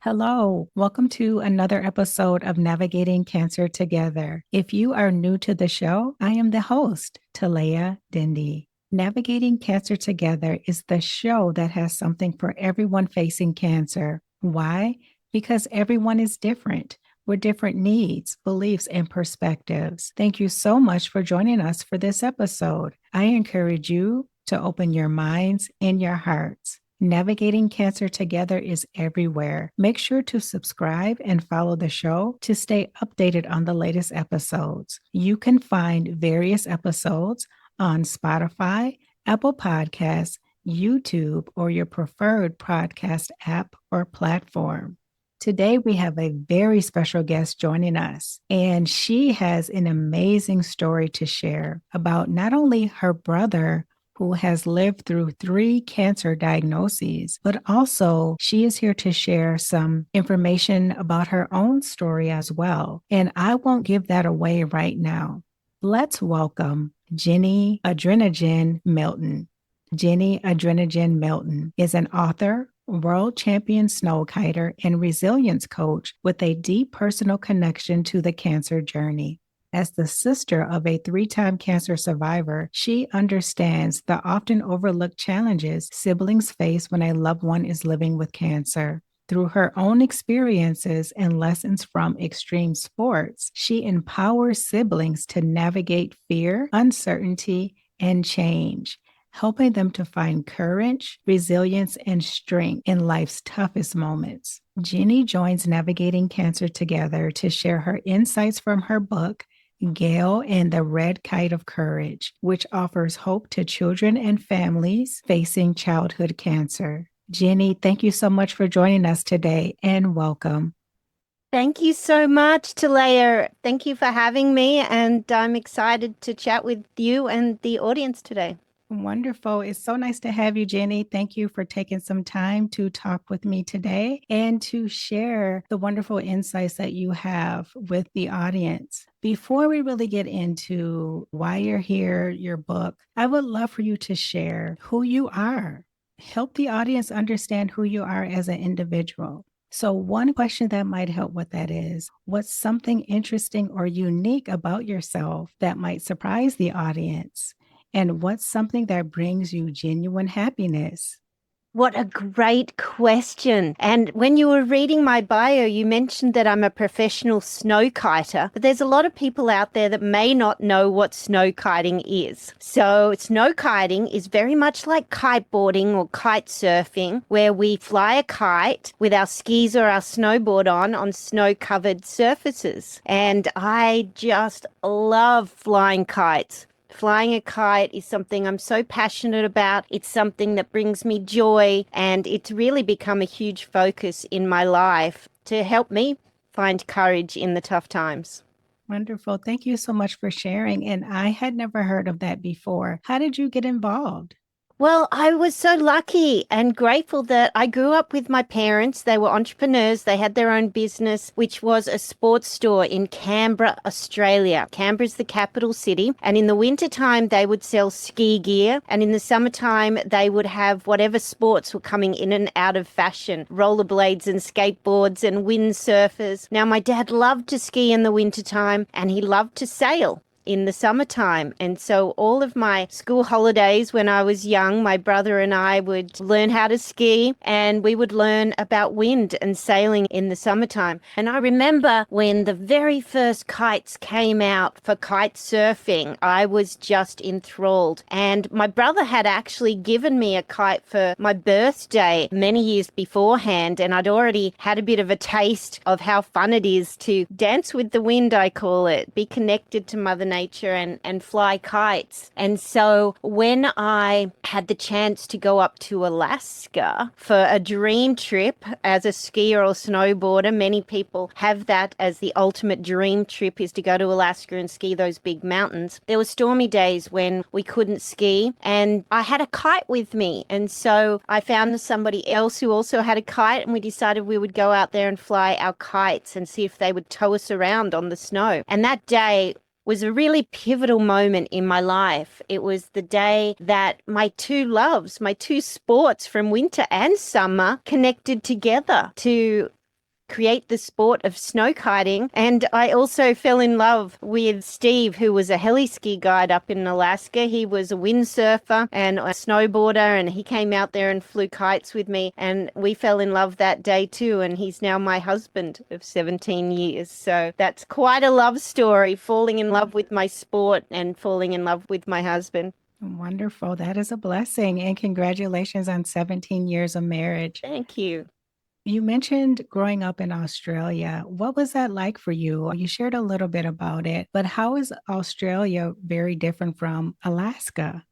Hello, welcome to another episode of Navigating Cancer Together. If you are new to the show, I am the host, Talaya Dendy. Navigating Cancer Together is the show that has something for everyone facing cancer. Why? Because everyone is different with different needs, beliefs, and perspectives. Thank you so much for joining us for this episode. I encourage you to open your minds and your hearts. Navigating Cancer Together is everywhere. Make sure to subscribe and follow the show to stay updated on the latest episodes. You can find various episodes on Spotify, Apple Podcasts, YouTube, or your preferred podcast app or platform. Today, we have a very special guest joining us, and she has an amazing story to share about not only her brother, who has lived through 3 cancer diagnoses, but also she is here to share some information about her own story as well. And I won't give that away right now. Let's welcome Jennie AdrenaJen Milton. Jennie AdrenaJen Milton is an author, world champion snowkiter, and resilience coach with a deep personal connection to the cancer journey. As the sister of a 3-time cancer survivor, she understands the often overlooked challenges siblings face when a loved one is living with cancer. Through her own experiences and lessons from extreme sports, she empowers siblings to navigate fear, uncertainty, and change, helping them to find courage, resilience, and strength in life's toughest moments. Jennie joins Navigating Cancer Together to share her insights from her book, Gale and the Red Kite of Courage, which offers hope to children and families facing childhood cancer. Jennie, thank you so much for joining us today and welcome. Thank you so much, Talaya. Thank you for having me, and I'm excited to chat with you and the audience today. Wonderful. It's so nice to have you, Jennie. Thank you for taking some time to talk with me today and to share the wonderful insights that you have with the audience. Before we really get into why you're here, your book, I would love for you to share who you are. Help the audience understand who you are as an individual. So one question that might help with that is, what's something interesting or unique about yourself that might surprise the audience? And what's something that brings you genuine happiness? What a great question. And when you were reading my bio, you mentioned that I'm a professional snowkiter, but there's a lot of people out there that may not know what snowkiting is. So snowkiting is very much like kiteboarding or kite surfing, where we fly a kite with our skis or our snowboard on snow-covered surfaces. And I just love flying kites. Flying a kite is something I'm so passionate about. It's something that brings me joy, and it's really become a huge focus in my life to help me find courage in the tough times. Wonderful. Thank you so much for sharing. And I had never heard of that before. How did you get involved? Well, I was so lucky and grateful that I grew up with my parents. They were entrepreneurs. They had their own business, which was a sports store in Canberra, Australia. Canberra's the capital city. And in the wintertime, they would sell ski gear. And in the summertime, they would have whatever sports were coming in and out of fashion, rollerblades and skateboards and windsurfers. Now, my dad loved to ski in the wintertime and he loved to sail in the summertime. And so all of my school holidays when I was young, my brother and I would learn how to ski, and we would learn about wind and sailing in the summertime. And I remember when the very first kites came out for kite surfing, I was just enthralled. And my brother had actually given me a kite for my birthday many years beforehand, and I'd already had a bit of a taste of how fun it is to dance with the wind, I call it, be connected to Mother Nature and fly kites. And so when I had the chance to go up to Alaska for a dream trip as a skier or snowboarder, many people have that as the ultimate dream trip, is to go to Alaska and ski those big mountains. There were stormy days when we couldn't ski, and I had a kite with me. And so I found somebody else who also had a kite, and we decided we would go out there and fly our kites and see if they would tow us around on the snow. And that day was a really pivotal moment in my life. It was the day that my two loves, my two sports from winter and summer, connected together to create the sport of snowkiting. And I also fell in love with Steve, who was a heli-ski guide up in Alaska. He was a windsurfer and a snowboarder, and he came out there and flew kites with me. And we fell in love that day too. And he's now my husband of 17 years. So that's quite a love story, falling in love with my sport and falling in love with my husband. Wonderful. That is a blessing. And congratulations on 17 years of marriage. Thank you. You mentioned growing up in Australia. What was that like for you? You shared a little bit about it, but how is Australia very different from Alaska?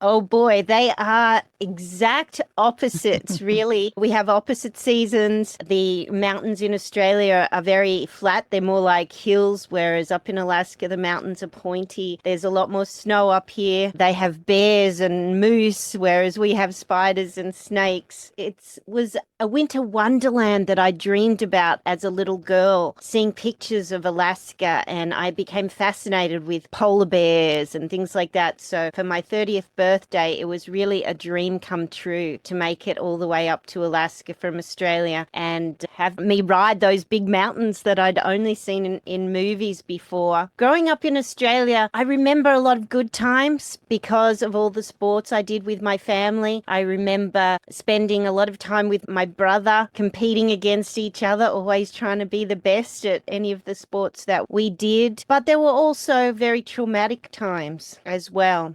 Oh boy, they are exact opposites, really. We have opposite seasons. The mountains in Australia are very flat. They're more like hills, whereas up in Alaska, the mountains are pointy. There's a lot more snow up here. They have bears and moose, whereas we have spiders and snakes. It was a winter wonderland that I dreamed about as a little girl, seeing pictures of Alaska, and I became fascinated with polar bears and things like that. So for my 30th birthday, it was really a dream come true to make it all the way up to Alaska from Australia and have me ride those big mountains that I'd only seen in movies before. Growing up in Australia, I remember a lot of good times because of all the sports I did with my family. I remember spending a lot of time with my brother, competing against each other, always trying to be the best at any of the sports that we did. But there were also very traumatic times as well.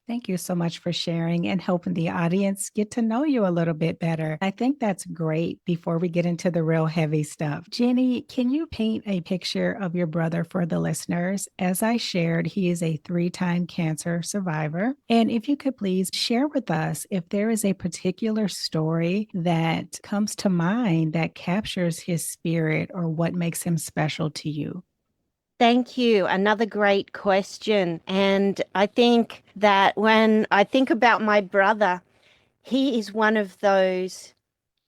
Thank you so much for sharing and helping the audience get to know you a little bit better. I think that's great before we get into the real heavy stuff. Jennie, can you paint a picture of your brother for the listeners? As I shared, he is a 3-time cancer survivor. And if you could please share with us if there is a particular story that comes to mind that captures his spirit or what makes him special to you. Thank you. Another great question. And I think that when I think about my brother, he is one of those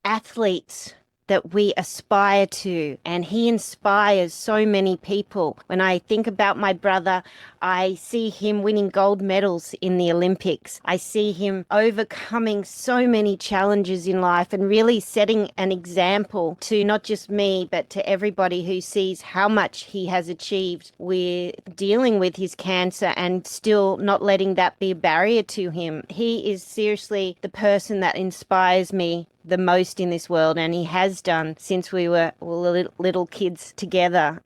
athletes that we aspire to, and he inspires so many people. When I think about my brother, I see him winning gold medals in the Olympics. I see him overcoming so many challenges in life and really setting an example to not just me, but to everybody who sees how much he has achieved with dealing with his cancer and still not letting that be a barrier to him. He is seriously the person that inspires me the most in this world, and he has done since we were little kids together,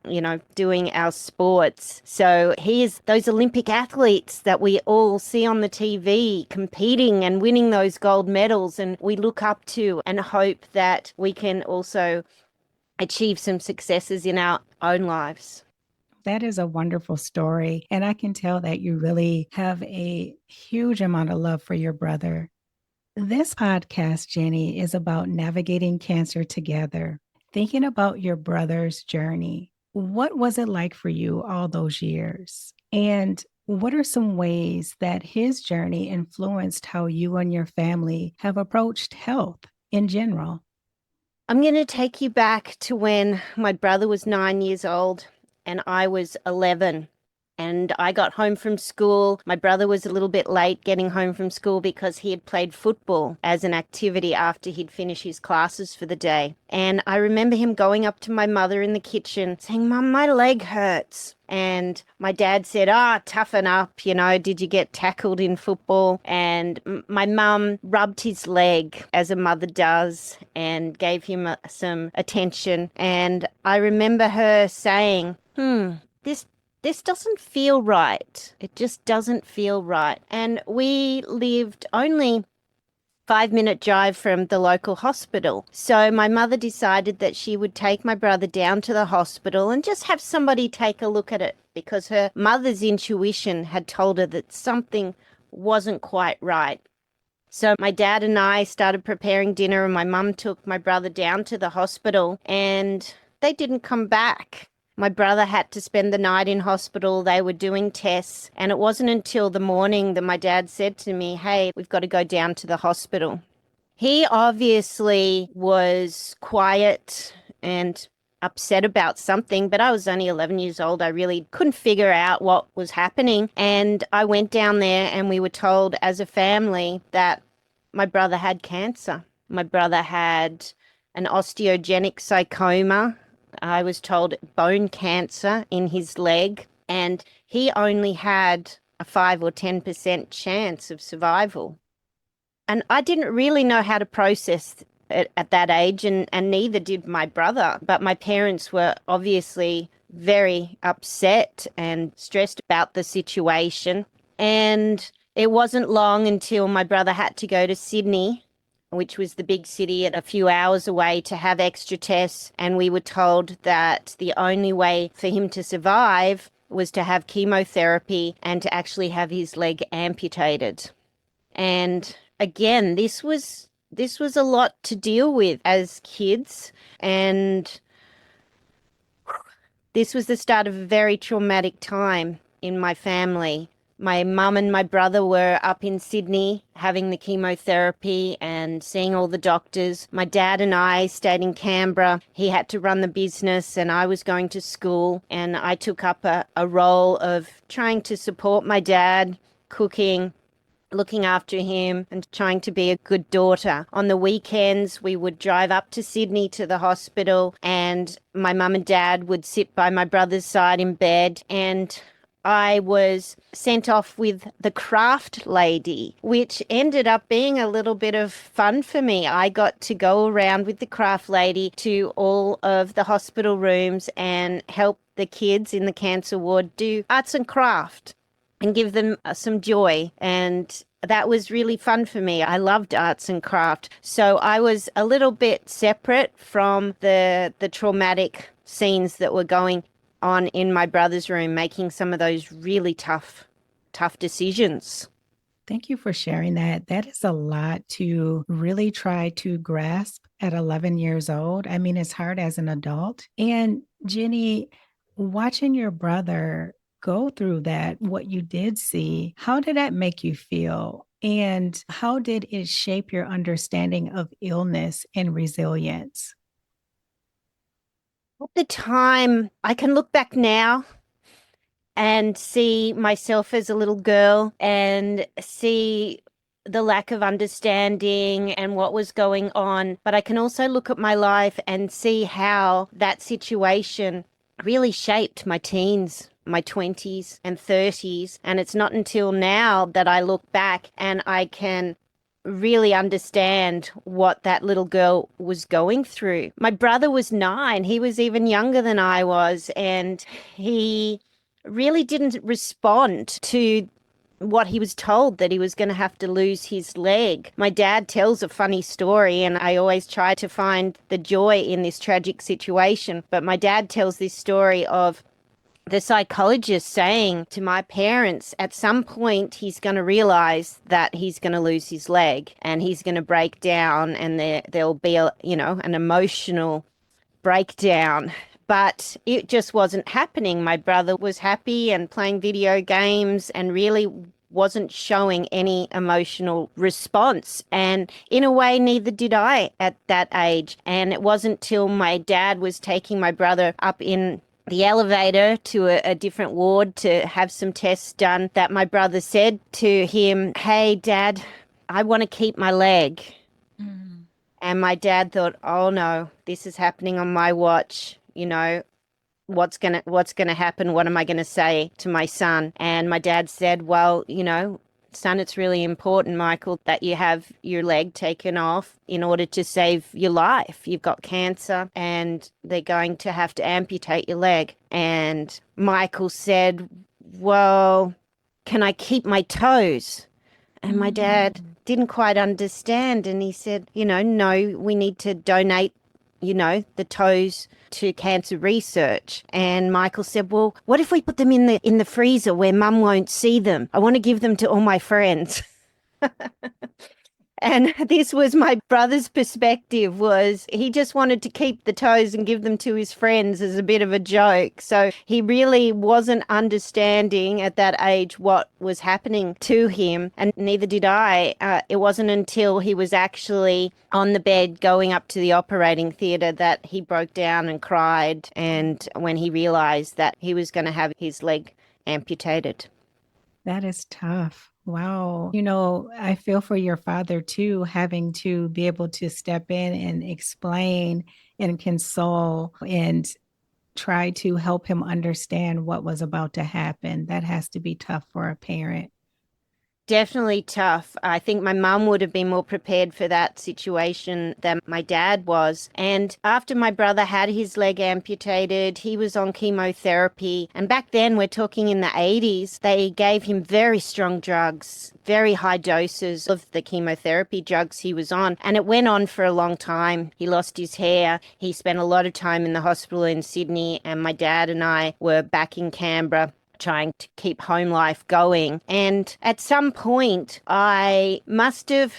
doing our sports. So he is those Olympic athletes that we all see on the TV competing and winning those gold medals, and we look up to and hope that we can also achieve some successes in our own lives. That is a wonderful story, and I can tell that you really have a huge amount of love for your brother. This podcast, Jennie, is about navigating cancer together. Thinking about your brother's journey, what was it like for you all those years? And what are some ways that his journey influenced how you and your family have approached health in general? I'm going to take you back to when my brother was 9 years old and I was 11. And I got home from school. My brother was a little bit late getting home from school because he had played football as an activity after he'd finished his classes for the day. And I remember him going up to my mother in the kitchen saying, "Mum, my leg hurts." And my dad said, toughen up, did you get tackled in football? And my mum rubbed his leg as a mother does and gave him some attention. And I remember her saying, this doesn't feel right. It just doesn't feel right. And we lived only 5-minute drive from the local hospital. So my mother decided that she would take my brother down to the hospital and just have somebody take a look at it, because her mother's intuition had told her that something wasn't quite right. So my dad and I started preparing dinner, and my mum took my brother down to the hospital, and they didn't come back. My brother had to spend the night in hospital. They were doing tests. And it wasn't until the morning that my dad said to me, "Hey, we've got to go down to the hospital." He obviously was quiet and upset about something, but I was only 11 years old. I really couldn't figure out what was happening. And I went down there and we were told as a family that my brother had cancer. My brother had an osteogenic sarcoma. I was told bone cancer in his leg, and he only had a 5 or 10% chance of survival. And I didn't really know how to process it at that age, and neither did my brother. But my parents were obviously very upset and stressed about the situation. And it wasn't long until my brother had to go to Sydney, which was the big city at a few hours away, to have extra tests. And we were told that the only way for him to survive was to have chemotherapy and to actually have his leg amputated. And again, this was a lot to deal with as kids, and this was the start of a very traumatic time in my family. My mum and my brother were up in Sydney having the chemotherapy and seeing all the doctors. My dad and I stayed in Canberra. He had to run the business and I was going to school, and I took up a role of trying to support my dad, cooking, looking after him and trying to be a good daughter. On the weekends, we would drive up to Sydney to the hospital, and my mum and dad would sit by my brother's side in bed, and I was sent off with the craft lady, which ended up being a little bit of fun for me. I got to go around with the craft lady to all of the hospital rooms and help the kids in the cancer ward do arts and craft and give them some joy. And that was really fun for me. I loved arts and craft. So I was a little bit separate from the traumatic scenes that were going on in my brother's room, making some of those really tough decisions. Thank you for sharing that. That is a lot to really try to grasp at 11 years old. I mean, it's hard as an adult. And Jennie, watching your brother go through that, what you did see, how did that make you feel? And how did it shape your understanding of illness and resilience? At the time, I can look back now and see myself as a little girl and see the lack of understanding and what was going on. But I can also look at my life and see how that situation really shaped my teens, my 20s and 30s. And it's not until now that I look back and I can really understand what that little girl was going through. My brother was 9. He was even younger than I was, and he really didn't respond to what he was told, that he was going to have to lose his leg. My dad tells a funny story, and I always try to find the joy in this tragic situation, but my dad tells this story of the psychologist saying to my parents, at some point he's going to realize that he's going to lose his leg and he's going to break down, and there'll be an emotional breakdown. But it just wasn't happening. My brother was happy and playing video games and really wasn't showing any emotional response. And in a way, neither did I at that age. And it wasn't till my dad was taking my brother up in the elevator to a different ward to have some tests done that my brother said to him, "Hey, Dad, I want to keep my leg." Mm. And my dad thought, "Oh no, this is happening on my watch. What's gonna happen? What am I gonna say to my son?" And my dad said, "Well, son, it's really important, Michael, that you have your leg taken off in order to save your life. You've got cancer and they're going to have to amputate your leg." And Michael said, "Well, can I keep my toes?" And my dad didn't quite understand. And he said, "No, we need to donate, the toes to cancer research." And Michael said, "Well, what if we put them in the freezer where Mum won't see them? I want to give them to all my friends." And this was my brother's perspective, was he just wanted to keep the toes and give them to his friends as a bit of a joke. So he really wasn't understanding at that age what was happening to him, and neither did I. It wasn't until he was actually on the bed going up to the operating theatre that he broke down and cried, and when he realised that he was going to have his leg amputated. That is tough. Wow. You know, I feel for your father too, having to be able to step in and explain and console and try to help him understand what was about to happen. That has to be tough for a parent. Definitely tough. I think my mum would have been more prepared for that situation than my dad was. And after my brother had his leg amputated, he was on chemotherapy. And back then, we're talking in the 80s, they gave him very strong drugs, very high doses of the chemotherapy drugs he was on. And it went on for a long time. He lost his hair. He spent a lot of time in the hospital in Sydney. And my dad and I were back in Canberra trying to keep home life going. And at some point, I must have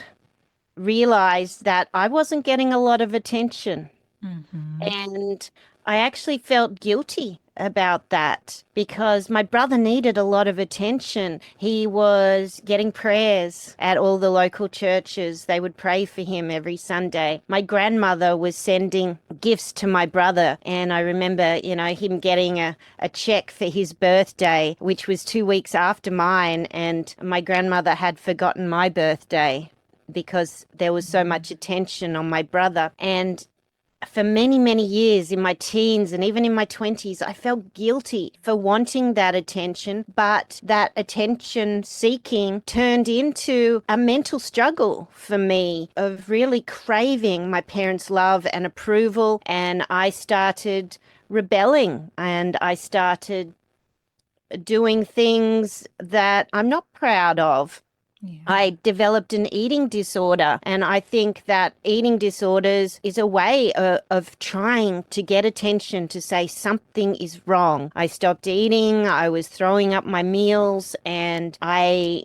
realized that I wasn't getting a lot of attention. Mm-hmm. And I actually felt guilty about that because my brother needed a lot of attention. He was getting prayers at all the local churches. They would pray for him every Sunday. My grandmother was sending gifts to my brother. And I remember, him getting a check for his birthday, which was 2 weeks after mine. And my grandmother had forgotten my birthday because there was so much attention on my brother. And for many, many years in my teens and even in my 20s, I felt guilty for wanting that attention, but that attention seeking turned into a mental struggle for me of really craving my parents' love and approval. And I started rebelling and I started doing things that I'm not proud of. Yeah. I developed an eating disorder, and I think that eating disorders is a way of trying to get attention to say something is wrong. I stopped eating, I was throwing up my meals, and I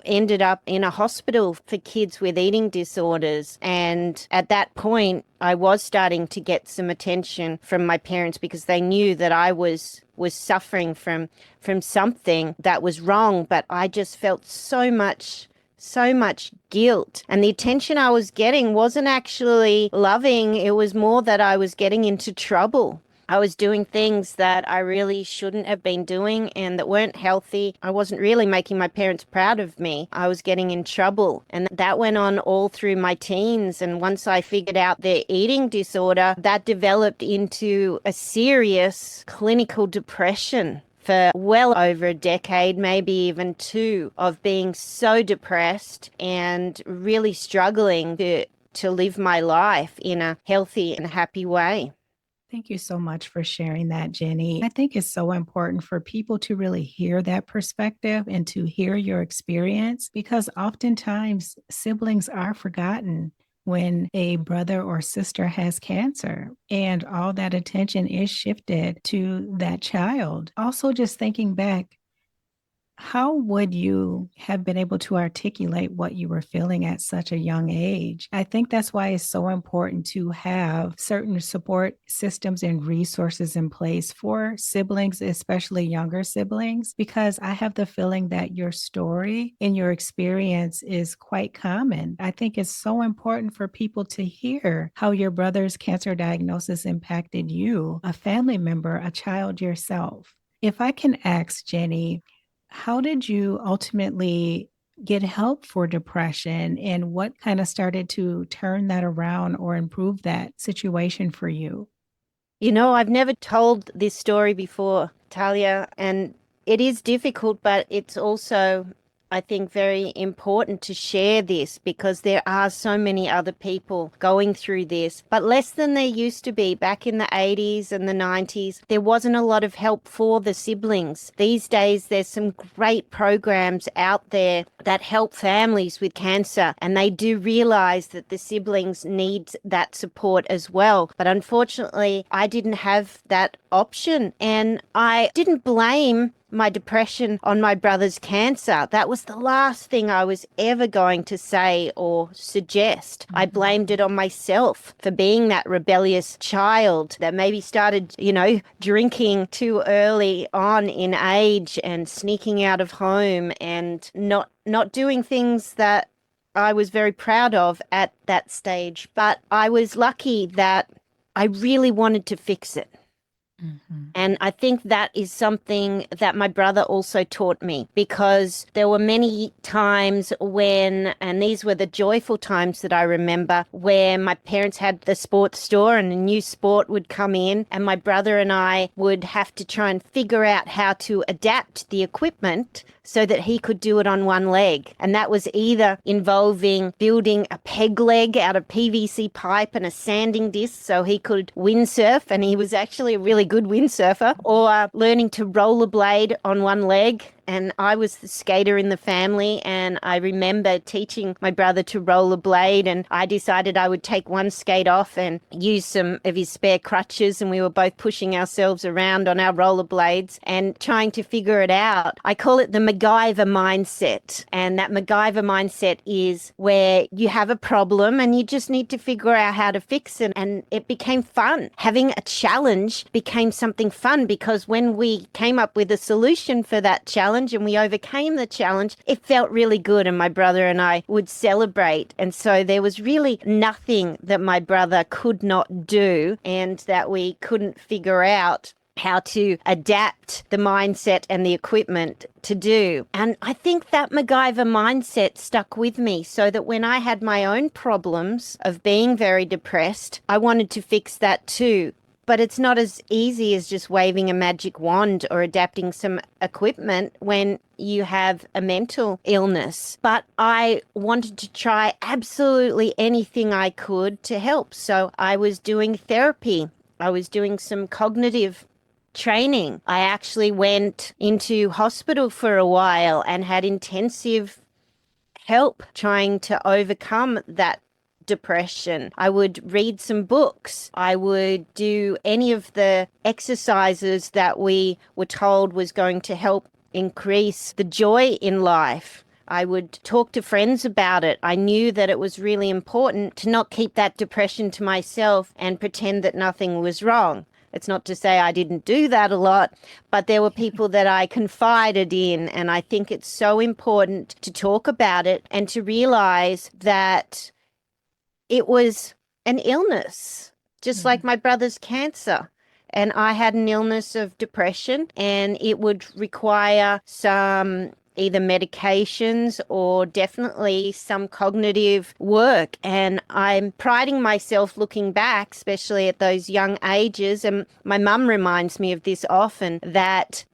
ended up in a hospital for kids with eating disorders. And at that point, I was starting to get some attention from my parents because they knew that I was suffering from something that was wrong, but I just felt so much guilt. And the attention I was getting wasn't actually loving. It was more that I was getting into trouble. I was doing things that I really shouldn't have been doing and that weren't healthy. I wasn't really making my parents proud of me. I was getting in trouble. And that went on all through my teens. And once I figured out their eating disorder, that developed into a serious clinical depression for well over a decade, maybe even two, of being so depressed and really struggling to live my life in a healthy and happy way. Thank you so much for sharing that, Jennie. I think it's so important for people to really hear that perspective and to hear your experience because oftentimes siblings are forgotten when a brother or sister has cancer and all that attention is shifted to that child. Also, just thinking back, how would you have been able to articulate what you were feeling at such a young age? I think that's why it's so important to have certain support systems and resources in place for siblings, especially younger siblings, because I have the feeling that your story and your experience is quite common. I think it's so important for people to hear how your brother's cancer diagnosis impacted you, a family member, a child yourself. If I can ask Jennie, how did you ultimately get help for depression and what kind of started to turn that around or improve that situation for you? I've never told this story before, Talia, and it is difficult, but it's also, I think, very important to share this because there are so many other people going through this, but less than there used to be back in the 80s and the 90s. There wasn't a lot of help for the siblings. These days, there's some great programs out there that help families with cancer, and they do realize that the siblings need that support as well. But unfortunately, I didn't have that option, and I didn't blame my depression on my brother's cancer. That was the last thing I was ever going to say or suggest. I blamed it on myself for being that rebellious child that maybe started, drinking too early on in age and sneaking out of home and not doing things that I was very proud of at that stage. But I was lucky that I really wanted to fix it. Mhm. And I think that is something that my brother also taught me, because there were many times when, and these were the joyful times that I remember, where my parents had the sports store and a new sport would come in, and my brother and I would have to try and figure out how to adapt the equipment so that he could do it on one leg. And that was either involving building a peg leg out of PVC pipe and a sanding disc so he could windsurf, and he was actually a really good windsurfer, or learning to rollerblade on one leg. And I was the skater in the family, and I remember teaching my brother to rollerblade, and I decided I would take one skate off and use some of his spare crutches, and we were both pushing ourselves around on our rollerblades and trying to figure it out. I call it the MacGyver mindset, and that MacGyver mindset is where you have a problem and you just need to figure out how to fix it, and it became fun. Having a challenge became something fun, because when we came up with a solution for that challenge and we overcame the challenge, it felt really good, and my brother and I would celebrate. And so there was really nothing that my brother could not do and that we couldn't figure out how to adapt the mindset and the equipment to do. And I think that MacGyver mindset stuck with me, so that when I had my own problems of being very depressed, I wanted to fix that too. But it's not as easy as just waving a magic wand or adapting some equipment when you have a mental illness. But I wanted to try absolutely anything I could to help. So I was doing therapy. I was doing some cognitive training. I actually went into hospital for a while and had intensive help trying to overcome that depression. I would read some books. I would do any of the exercises that we were told was going to help increase the joy in life. I would talk to friends about it. I knew that it was really important to not keep that depression to myself and pretend that nothing was wrong. It's not to say I didn't do that a lot, but there were people that I confided in, and I think it's so important to talk about it and to realize that it was an illness, just like my brother's cancer. And I had an illness of depression, and it would require some either medications or definitely some cognitive work. And I'm priding myself looking back, especially at those young ages. And my mum reminds me of this often, that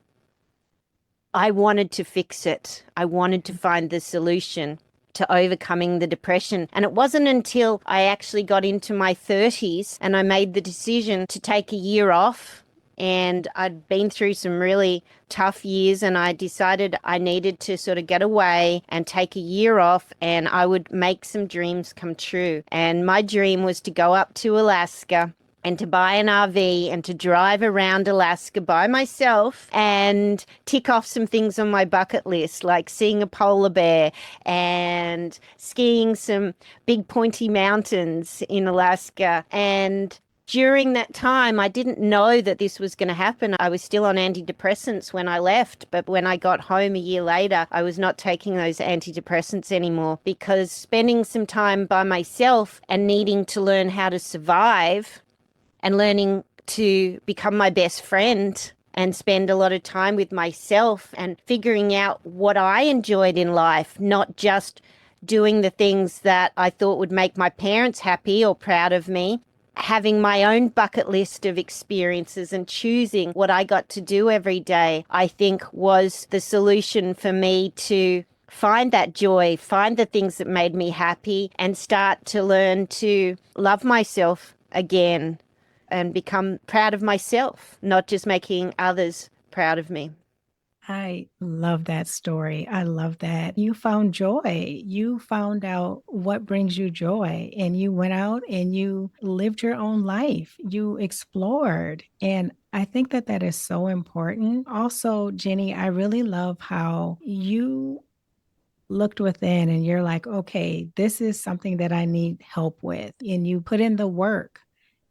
I wanted to fix it. I wanted to find the solution to overcoming the depression. And it wasn't until I actually got into my 30s and I made the decision to take a year off. And I'd been through some really tough years, and I decided I needed to sort of get away and take a year off, and I would make some dreams come true. And my dream was to go up to Alaska and to buy an RV and to drive around Alaska by myself and tick off some things on my bucket list, like seeing a polar bear and skiing some big pointy mountains in Alaska. And during that time, I didn't know that this was going to happen. I was still on antidepressants when I left, but when I got home a year later, I was not taking those antidepressants anymore, because spending some time by myself and needing to learn how to survive and learning to become my best friend and spend a lot of time with myself and figuring out what I enjoyed in life, not just doing the things that I thought would make my parents happy or proud of me, having my own bucket list of experiences and choosing what I got to do every day, I think was the solution for me to find that joy, find the things that made me happy, and start to learn to love myself again and become proud of myself, not just making others proud of me. I love that story. I love that you found joy. You found out what brings you joy, and you went out and you lived your own life. You explored. And I think that that is so important. Also, Jennie, I really love how you looked within and you're like, okay, this is something that I need help with. And you put in the work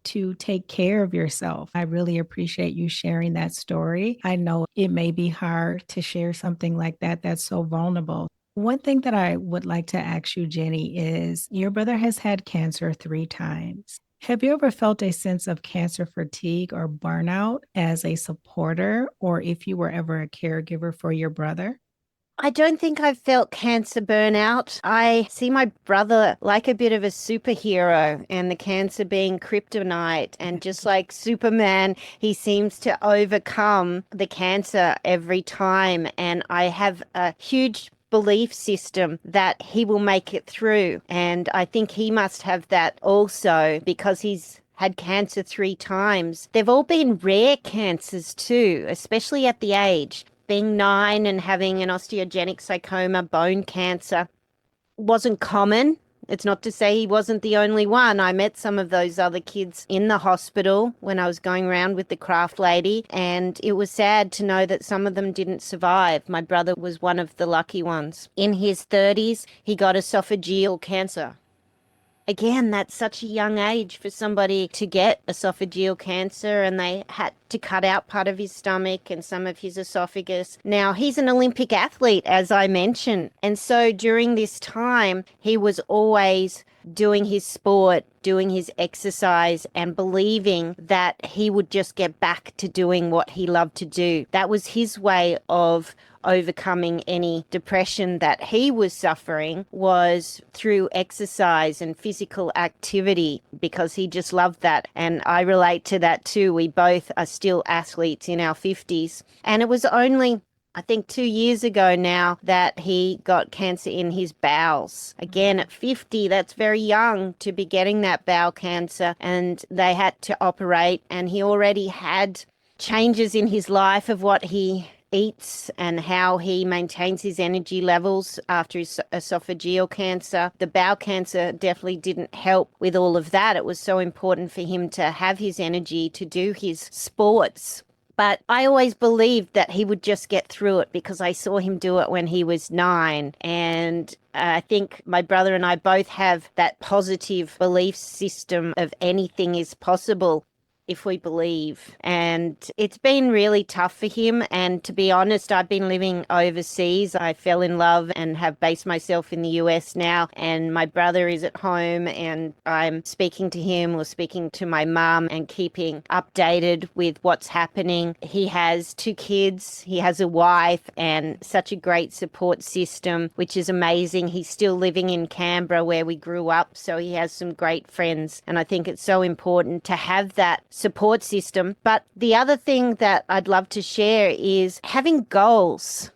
to take care of yourself. I really appreciate you sharing that story. I know it may be hard to share something like that that's so vulnerable. One thing that I would like to ask you, Jennie, is your brother has had cancer 3 times. Have you ever felt a sense of cancer fatigue or burnout as a supporter, or if you were ever a caregiver for your brother? I don't think I've felt cancer burnout. I see my brother like a bit of a superhero and the cancer being kryptonite. And just like Superman, he seems to overcome the cancer every time. And I have a huge belief system that he will make it through. And I think he must have that also because he's had cancer 3 times. They've all been rare cancers too, especially at the age. Being 9 and having an osteogenic sarcoma, bone cancer, wasn't common. It's not to say he wasn't the only one. I met some of those other kids in the hospital when I was going around with the craft lady, and it was sad to know that some of them didn't survive. My brother was one of the lucky ones. In his 30s, he got esophageal cancer. Again, that's such a young age for somebody to get esophageal cancer, and they had to cut out part of his stomach and some of his esophagus. Now, he's an Olympic athlete, as I mentioned. And so during this time, he was always doing his sport, doing his exercise, and believing that he would just get back to doing what he loved to do. That was his way of overcoming any depression that he was suffering, was through exercise and physical activity, because he just loved that. And I relate to that too. We both are still athletes in our 50s. And it was only, I think, 2 years ago now that he got cancer in his bowels. Again, at 50, that's very young to be getting that bowel cancer. And they had to operate, and he already had changes in his life of what he eats and how he maintains his energy levels after his esophageal cancer. The bowel cancer definitely didn't help with all of that. It was so important for him to have his energy to do his sports. But I always believed that he would just get through it because I saw him do it when he was 9. And I think my brother and I both have that positive belief system of anything is possible if we believe. And it's been really tough for him. And to be honest, I've been living overseas. I fell in love and have based myself in the US now. And my brother is at home, and I'm speaking to him or speaking to my mum and keeping updated with what's happening. He has 2 kids, he has a wife, and such a great support system, which is amazing. He's still living in Canberra where we grew up, so he has some great friends. And I think it's so important to have that support system. But the other thing that I'd love to share is having goals,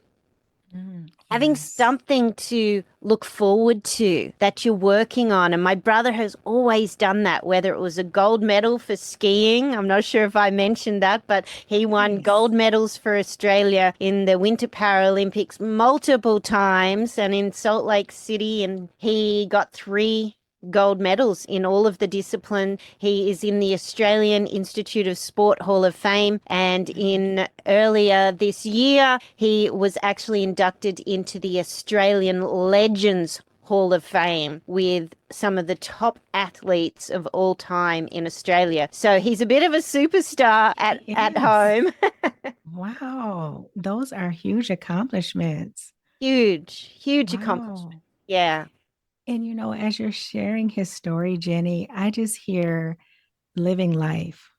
having Yes. something to look forward to that you're working on. And my brother has always done that, whether it was a gold medal for skiing. I'm not sure if I mentioned that, but he won Nice. gold medals for Australia in the Winter Paralympics multiple times, and in Salt Lake City, and he got 3 gold medals in all of the discipline. He is in the Australian Institute of Sport Hall of Fame, and in earlier this year he was actually inducted into the Australian Legends Hall of Fame with some of the top athletes of all time in Australia. So he's a bit of a superstar at Yes. home. Wow. Those are huge accomplishments. Huge accomplishment. Wow. Yeah. And as you're sharing his story, Jennie, I just hear living life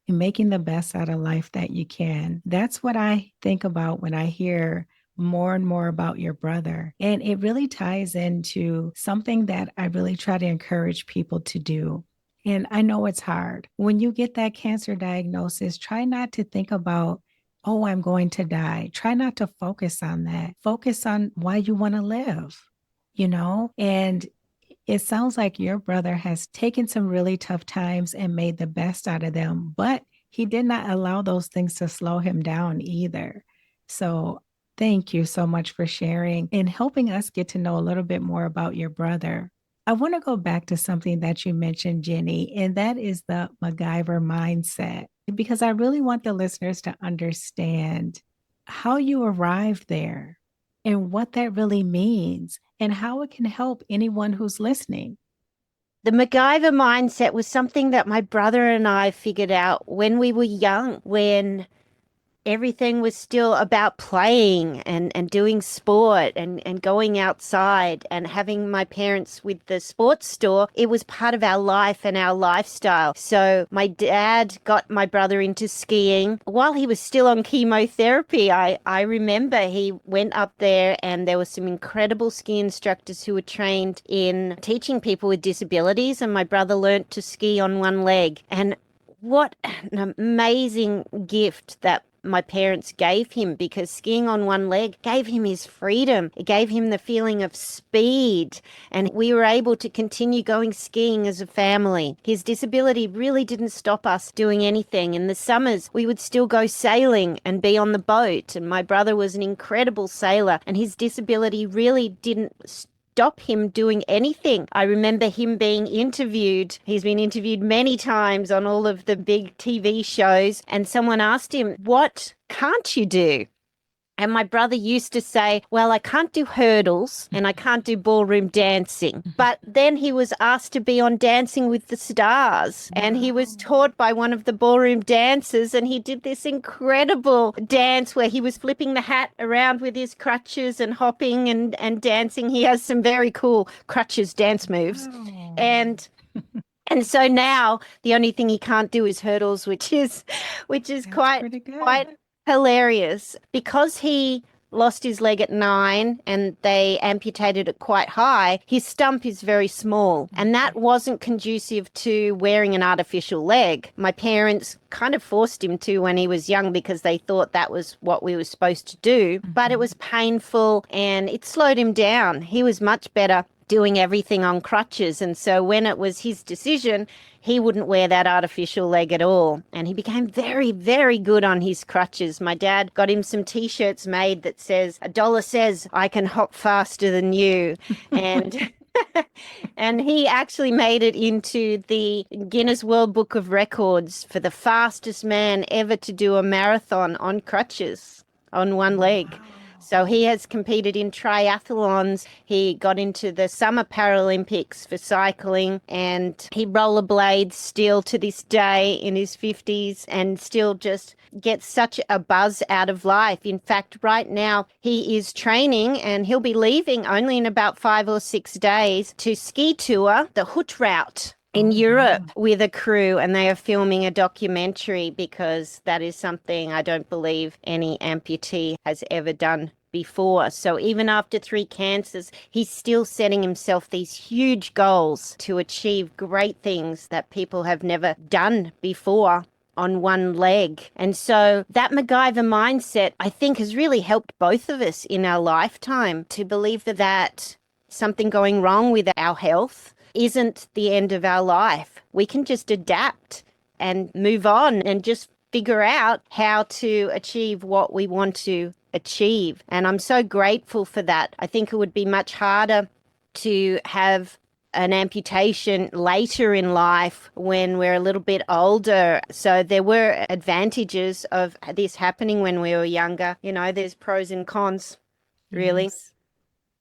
and making the best out of life that you can. That's what I think about when I hear more and more about your brother. And it really ties into something that I really try to encourage people to do. And I know it's hard. When you get that cancer diagnosis, try not to think about, oh, I'm going to die. Try not to focus on that. Focus on why you want to live, And it sounds like your brother has taken some really tough times and made the best out of them, but he did not allow those things to slow him down either. So thank you so much for sharing and helping us get to know a little bit more about your brother. I want to go back to something that you mentioned, Jennie, and that is the MacGyver mindset, because I really want the listeners to understand how you arrived there and what that really means and how it can help anyone who's listening. The MacGyver mindset was something that my brother and I figured out when we were young, when everything was still about playing and doing sport and going outside and having my parents with the sports store. It was part of our life and our lifestyle. So my dad got my brother into skiing while he was still on chemotherapy. I remember he went up there and there were some incredible ski instructors who were trained in teaching people with disabilities, and my brother learnt to ski on one leg. And what an amazing gift that my parents gave him, because skiing on one leg gave him his freedom. It gave him the feeling of speed, and we were able to continue going skiing as a family. His disability really didn't stop us doing anything. In the summers, we would still go sailing and be on the boat, and my brother was an incredible sailor, and his disability really didn't stop him doing anything. I remember him being interviewed. He's been interviewed many times on all of the big TV shows, and someone asked him, "What can't you do?" And my brother used to say, "Well, I can't do hurdles and I can't do ballroom dancing." But then he was asked to be on Dancing with the Stars, and he was taught by one of the ballroom dancers, and he did this incredible dance where he was flipping the hat around with his crutches and hopping and dancing. He has some very cool crutches dance moves. Oh. And so now the only thing he can't do is hurdles, which is That's quite pretty good. hilarious. Because he lost his leg at 9 and they amputated it quite high, his stump is very small, and that wasn't conducive to wearing an artificial leg. My parents kind of forced him to when he was young because they thought that was what we were supposed to do, but it was painful and it slowed him down. He was much better doing everything on crutches, and so when it was his decision, he wouldn't wear that artificial leg at all, and he became very, very good on his crutches. My dad got him some T-shirts made that says, "A dollar says I can hop faster than you," and and he actually made it into the Guinness World Book of Records for the fastest man ever to do a marathon on crutches on one leg. So he has competed in triathlons. He got into the Summer Paralympics for cycling, and he rollerblades still to this day in his 50s and still just gets such a buzz out of life. In fact, right now he is training and he'll be leaving only in about 5 or 6 days to ski tour the Hoot Route in Europe with a crew, and they are filming a documentary because that is something I don't believe any amputee has ever done before. So even after 3 cancers, he's still setting himself these huge goals to achieve great things that people have never done before on one leg. And so that MacGyver mindset, I think, has really helped both of us in our lifetime to believe that something going wrong with our health isn't the end of our life. We can just adapt and move on and just figure out how to achieve what we want to achieve. And I'm so grateful for that. I think it would be much harder to have an amputation later in life when we're a little bit older. So there were advantages of this happening when we were younger. You know, there's pros and cons, really. Yes.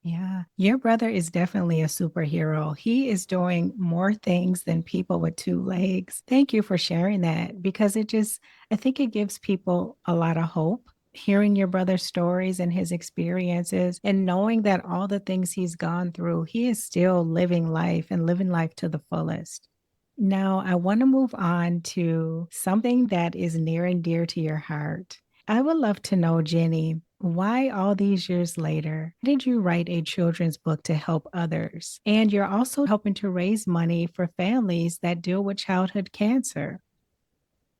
Yeah, your brother is definitely a superhero. He is doing more things than people with 2 legs. Thank you for sharing that, because I think it gives people a lot of hope. Hearing your brother's stories and his experiences and knowing that all the things he's gone through, he is still living life and living life to the fullest. Now, I want to move on to something that is near and dear to your heart. I would love to know, Jennie, why all these years later did you write a children's book to help others? And you're also helping to raise money for families that deal with childhood cancer.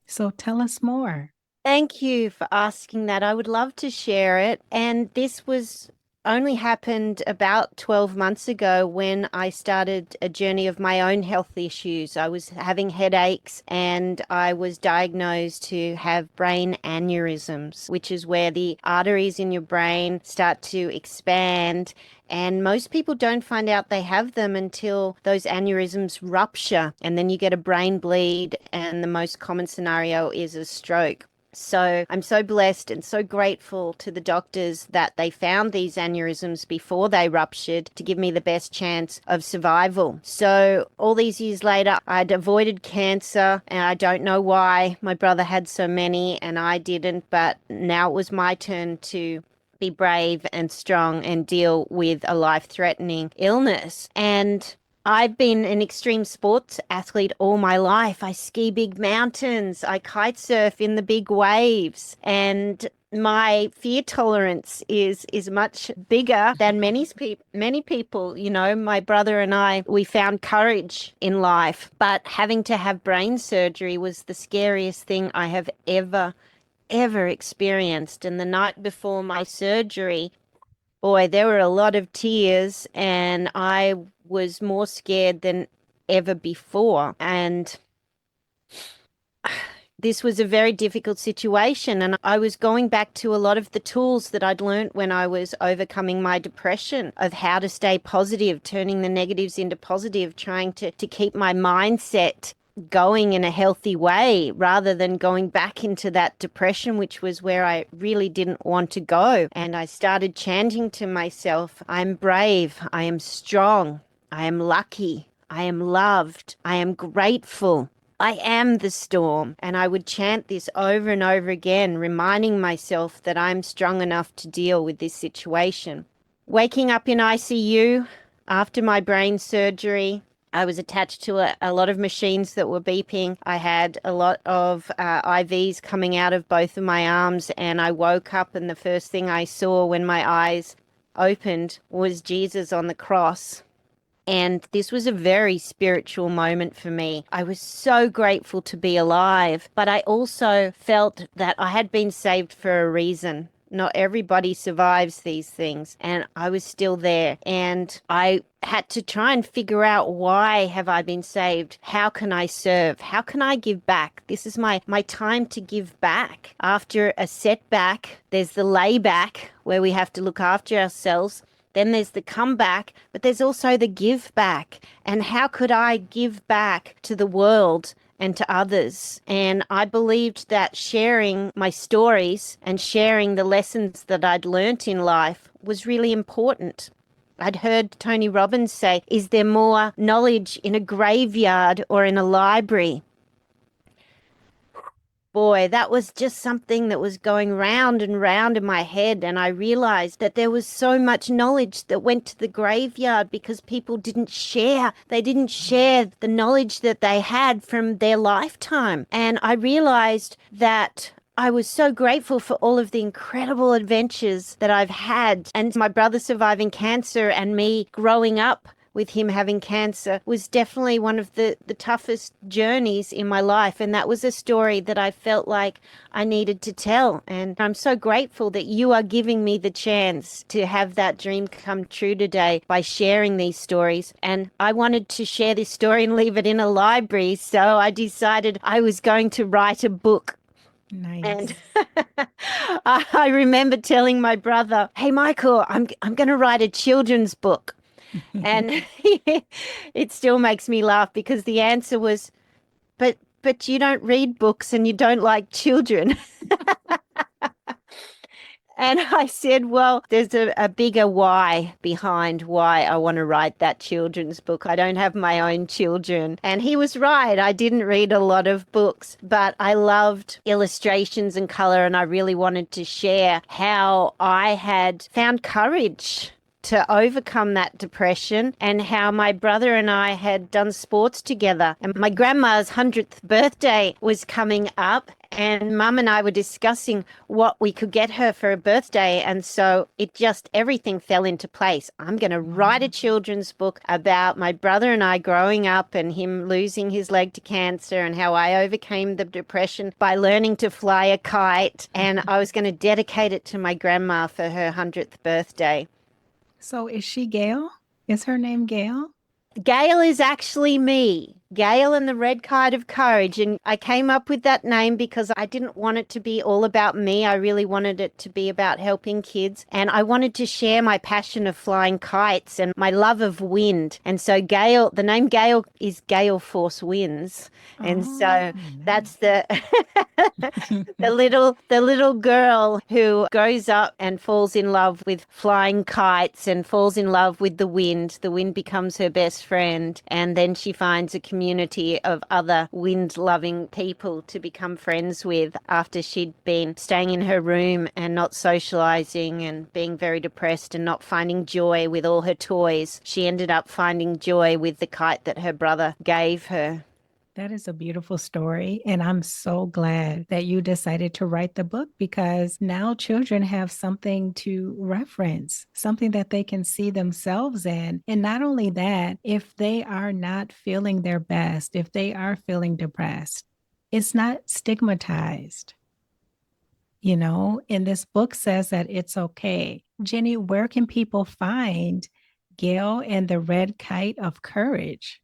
So tell us more. Thank you for asking that. I would love to share it. And this was only happened about 12 months ago when I started a journey of my own health issues. I was having headaches and I was diagnosed to have brain aneurysms, which is where the arteries in your brain start to expand. And most people don't find out they have them until those aneurysms rupture, and then you get a brain bleed, and the most common scenario is a stroke. So I'm so blessed and so grateful to the doctors that they found these aneurysms before they ruptured to give me the best chance of survival. So all these years later, I'd avoided cancer, and I don't know why. My brother had so many and I didn't, but now it was my turn to be brave and strong and deal with a life-threatening illness. And I've been an extreme sports athlete all my life. I ski big mountains. I kite surf in the big waves. And my fear tolerance is much bigger than many people. You know, my brother and I, we found courage in life. But having to have brain surgery was the scariest thing I have ever experienced. And the night before my surgery, boy, there were a lot of tears, and I was more scared than ever before. And this was a very difficult situation, and I was going back to a lot of the tools that I'd learnt when I was overcoming my depression, of how to stay positive, turning the negatives into positive, trying to keep my mindset going in a healthy way rather than going back into that depression, which was where I really didn't want to go. And I started chanting to myself, I'm brave, I am strong, I am lucky, I am loved, I am grateful, I am the storm. And I would chant this over and over again, reminding myself that I'm strong enough to deal with this situation. Waking up in ICU after my brain surgery, I was attached to a lot of machines that were beeping. I had a lot of IVs coming out of both of my arms, and I woke up, and the first thing I saw when my eyes opened was Jesus on the cross. And this was a very spiritual moment for me. I was so grateful to be alive, but I also felt that I had been saved for a reason. Not everybody survives these things, and I was still there. And I had to try and figure out, why have I been saved? How can I serve? How can I give back? This is my time to give back. After a setback, there's the layback where we have to look after ourselves. Then there's the comeback, but there's also the give back. And how could I give back to the world and to others? And I believed that sharing my stories and sharing the lessons that I'd learnt in life was really important. I'd heard Tony Robbins say, is there more knowledge in a graveyard or in a library? Boy, that was just something that was going round and round in my head, and I realized that there was so much knowledge that went to the graveyard because people didn't share. They didn't share the knowledge that they had from their lifetime. And I realized that I was so grateful for all of the incredible adventures that I've had, and my brother surviving cancer and me growing up with him having cancer was definitely one of the toughest journeys in my life. And that was a story that I felt like I needed to tell. And I'm so grateful that you are giving me the chance to have that dream come true today by sharing these stories. And I wanted to share this story and leave it in a library, so I decided I was going to write a book. Nice. And I remember telling my brother, hey, Michael, I'm going to write a children's book. And it still makes me laugh because the answer was, but you don't read books and you don't like children. And I said, well, there's a bigger why behind why I want to write that children's book. I don't have my own children. And he was right. I didn't read a lot of books, but I loved illustrations and color, and I really wanted to share how I had found courage to overcome that depression, and how my brother and I had done sports together. And my grandma's 100th birthday was coming up, and Mum and I were discussing what we could get her for a birthday. And so everything fell into place. I'm going to write a children's book about my brother and I growing up and him losing his leg to cancer, and how I overcame the depression by learning to fly a kite. And I was going to dedicate it to my grandma for her 100th birthday. So is she Gale? Is her name Gale? Gale is actually me. Gale and the Red Kite of Courage. And I came up with that name because I didn't want it to be all about me. I really wanted it to be about helping kids. And I wanted to share my passion of flying kites and my love of wind. And so Gale, the name Gale is Gale Force Winds. And so nice. that's the The little girl who grows up and falls in love with flying kites and falls in love with the wind. The wind becomes her best friend, and then she finds a community of other wind-loving people to become friends with after she'd been staying in her room and not socializing and being very depressed and not finding joy with all her toys. She ended up finding joy with the kite that her brother gave her. That is a beautiful story. And I'm so glad that you decided to write the book because now children have something to reference, something that they can see themselves in. And not only that, if they are not feeling their best, if they are feeling depressed, it's not stigmatized. And this book says that it's okay. Jennie, where can people find Gale and the Red Kite of Courage?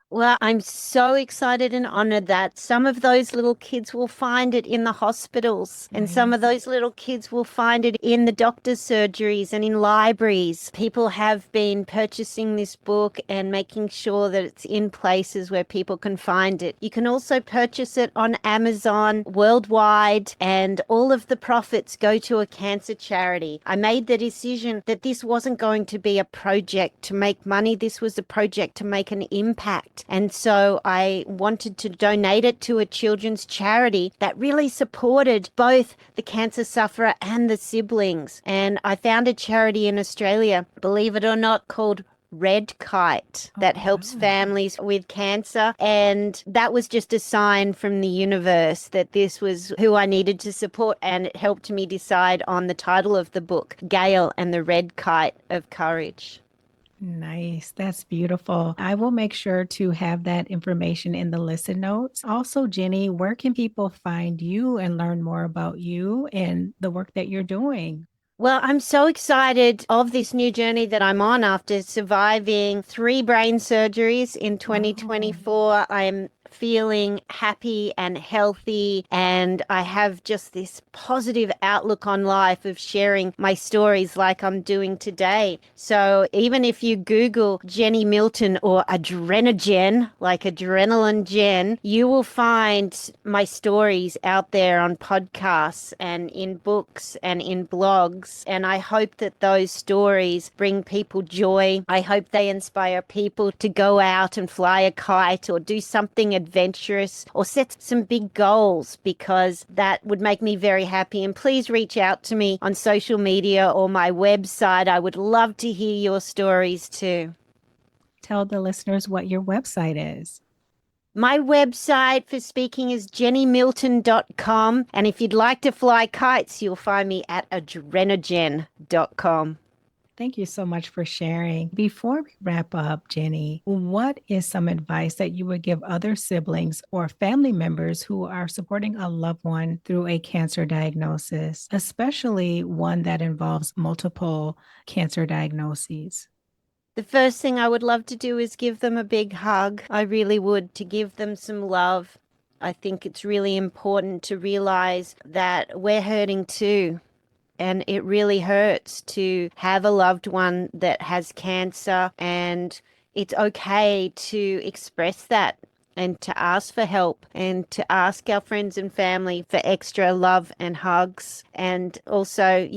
Well, I'm so excited and honored that some of those little kids will find it in the hospitals, and some of those little kids will find it in the doctor's surgeries and in libraries. People have been purchasing this book and making sure that it's in places where people can find it. You can also purchase it on Amazon worldwide, and all of the profits go to a cancer charity. I made the decision that this wasn't going to be a project to make money. This was a project to make an impact. And so I wanted to donate it to a children's charity that really supported both the cancer sufferer and the siblings. And I found a charity in Australia, believe it or not, called Red Kite that helps families with cancer. And that was just a sign from the universe that this was who I needed to support. And it helped me decide on the title of the book, Gale and the Red Kite of Courage. Nice. That's beautiful. I will make sure to have that information in the listen notes. Also, Jennie, where can people find you and learn more about you and the work that you're doing? Well, I'm so excited of this new journey that I'm on after surviving 3 brain surgeries in 2024. I'm feeling happy and healthy, and I have just this positive outlook on life of sharing my stories like I'm doing today. So even if you Google Jennie Milton or AdrenaJen, like Adrenaline Jen, you will find my stories out there on podcasts and in books and in blogs. And I hope that those stories bring people joy. I hope they inspire people to go out and fly a kite or do something adventurous or set some big goals, because that would make me very happy. And please reach out to me on social media or my website. I would love to hear your stories too. Tell the listeners what your website is. My website for speaking is jenniemilton.com. And if you'd like to fly kites, you'll find me at adrenajen.com. Thank you so much for sharing. Before we wrap up, Jennie, what is some advice that you would give other siblings or family members who are supporting a loved one through a cancer diagnosis, especially one that involves multiple cancer diagnoses? The first thing I would love to do is give them a big hug. I really would, to give them some love. I think it's really important to realize that we're hurting too. And it really hurts to have a loved one that has cancer, and it's okay to express that and to ask for help and to ask our friends and family for extra love and hugs. And also,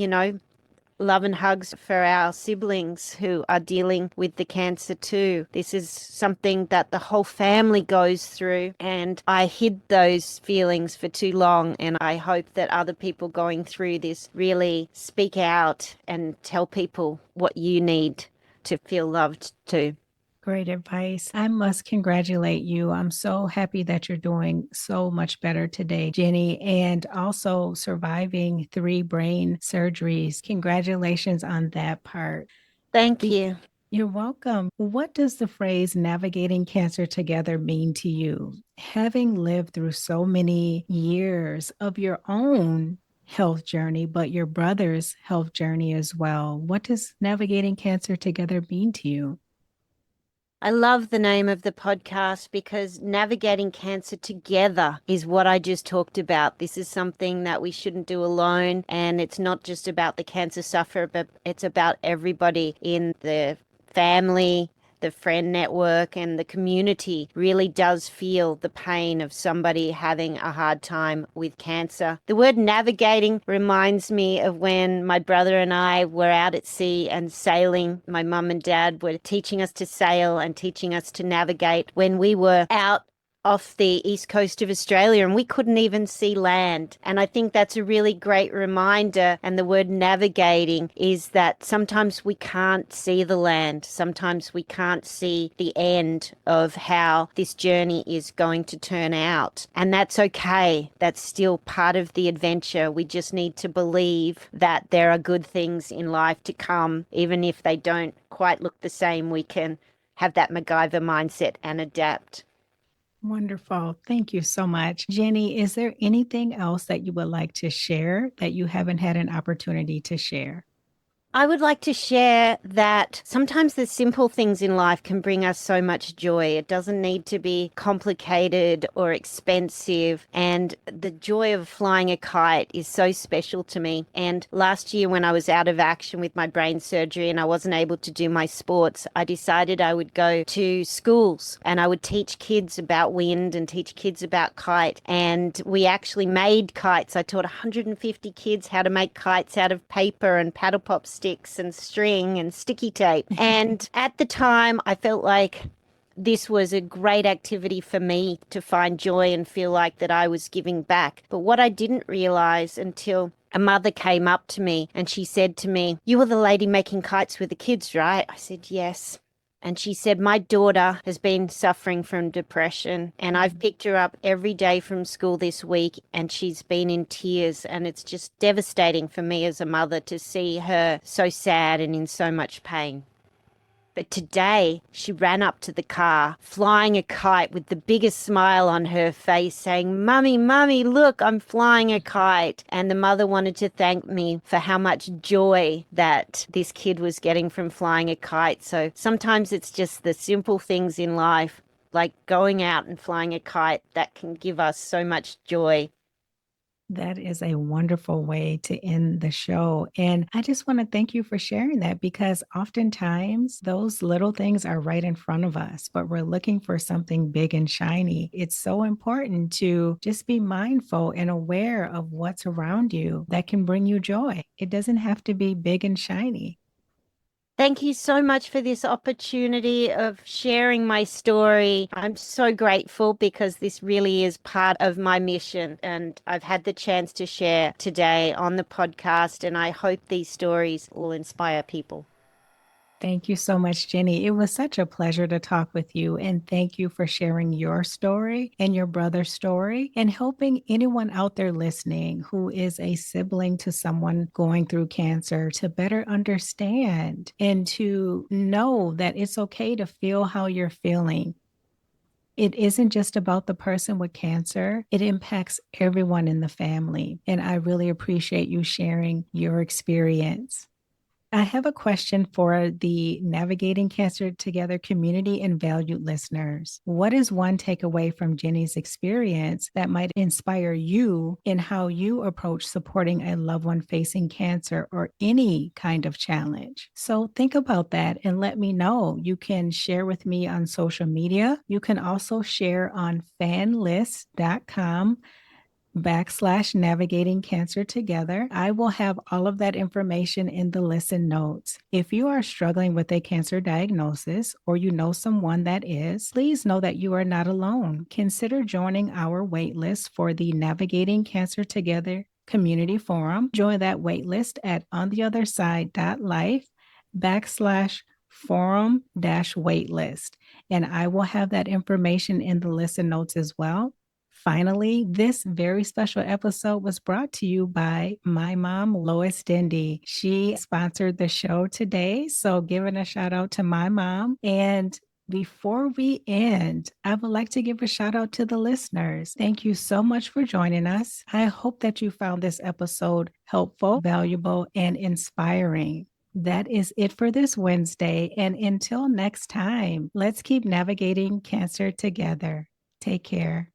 love and hugs for our siblings who are dealing with the cancer too. This is something that the whole family goes through, and I hid those feelings for too long, and I hope that other people going through this really speak out and tell people what you need to feel loved too. Great advice. I must congratulate you. I'm so happy that you're doing so much better today, Jennie, and also surviving 3 brain surgeries. Congratulations on that part. Thank you. You're welcome. What does the phrase navigating cancer together mean to you? Having lived through so many years of your own health journey, but your brother's health journey as well, what does navigating cancer together mean to you? I love the name of the podcast because navigating cancer together is what I just talked about. This is something that we shouldn't do alone. And it's not just about the cancer sufferer, but it's about everybody in the family, the friend network and the community really does feel the pain of somebody having a hard time with cancer. The word navigating reminds me of when my brother and I were out at sea and sailing. My mum and dad were teaching us to sail and teaching us to navigate when we were out off the east coast of Australia and we couldn't even see land. And I think that's a really great reminder. And the word navigating is that sometimes we can't see the land. Sometimes we can't see the end of how this journey is going to turn out. And that's okay. That's still part of the adventure. We just need to believe that there are good things in life to come. Even if they don't quite look the same, we can have that MacGyver mindset and adapt. Wonderful. Thank you so much. Jennie, is there anything else that you would like to share that you haven't had an opportunity to share? I would like to share that sometimes the simple things in life can bring us so much joy. It doesn't need to be complicated or expensive. And the joy of flying a kite is so special to me. And last year when I was out of action with my brain surgery and I wasn't able to do my sports, I decided I would go to schools and I would teach kids about wind and teach kids about kite. And we actually made kites. I taught 150 kids how to make kites out of paper and paddle pop sticks and string and sticky tape. And at the time, I felt like this was a great activity for me to find joy and feel like that I was giving back. But what I didn't realize until a mother came up to me and she said to me, "You were the lady making kites with the kids, right?" I said, "Yes." And she said, "My daughter has been suffering from depression and I've picked her up every day from school this week and she's been in tears, and it's just devastating for me as a mother to see her so sad and in so much pain." But today she ran up to the car, flying a kite with the biggest smile on her face, saying, "Mummy, Mummy, look, I'm flying a kite." And the mother wanted to thank me for how much joy that this kid was getting from flying a kite. So sometimes it's just the simple things in life, like going out and flying a kite, that can give us so much joy. That is a wonderful way to end the show. And I just want to thank you for sharing that, because oftentimes those little things are right in front of us, but we're looking for something big and shiny. It's so important to just be mindful and aware of what's around you that can bring you joy. It doesn't have to be big and shiny. Thank you so much for this opportunity of sharing my story. I'm so grateful because this really is part of my mission, and I've had the chance to share today on the podcast, and I hope these stories will inspire people. Thank you so much, Jennie. It was such a pleasure to talk with you. And thank you for sharing your story and your brother's story and helping anyone out there listening who is a sibling to someone going through cancer to better understand and to know that it's okay to feel how you're feeling. It isn't just about the person with cancer, it impacts everyone in the family. And I really appreciate you sharing your experience. I have a question for the Navigating Cancer Together community and valued listeners. What is one takeaway from Jennie's experience that might inspire you in how you approach supporting a loved one facing cancer or any kind of challenge? So think about that and let me know. You can share with me on social media. You can also share on fanlist.com/navigating cancer together. I will have all of that information in the listen notes. If you are struggling with a cancer diagnosis or you know someone that is, please know that you are not alone. Consider joining our waitlist for the Navigating Cancer Together Community Forum. Join that waitlist at ontheotherside.life/forum-waitlist. And I will have that information in the listen notes as well. Finally, this very special episode was brought to you by my mom, Lois Dendy. She sponsored the show today, so giving a shout out to my mom. And before we end, I would like to give a shout out to the listeners. Thank you so much for joining us. I hope that you found this episode helpful, valuable, and inspiring. That is it for this Wednesday. And until next time, let's keep navigating cancer together. Take care.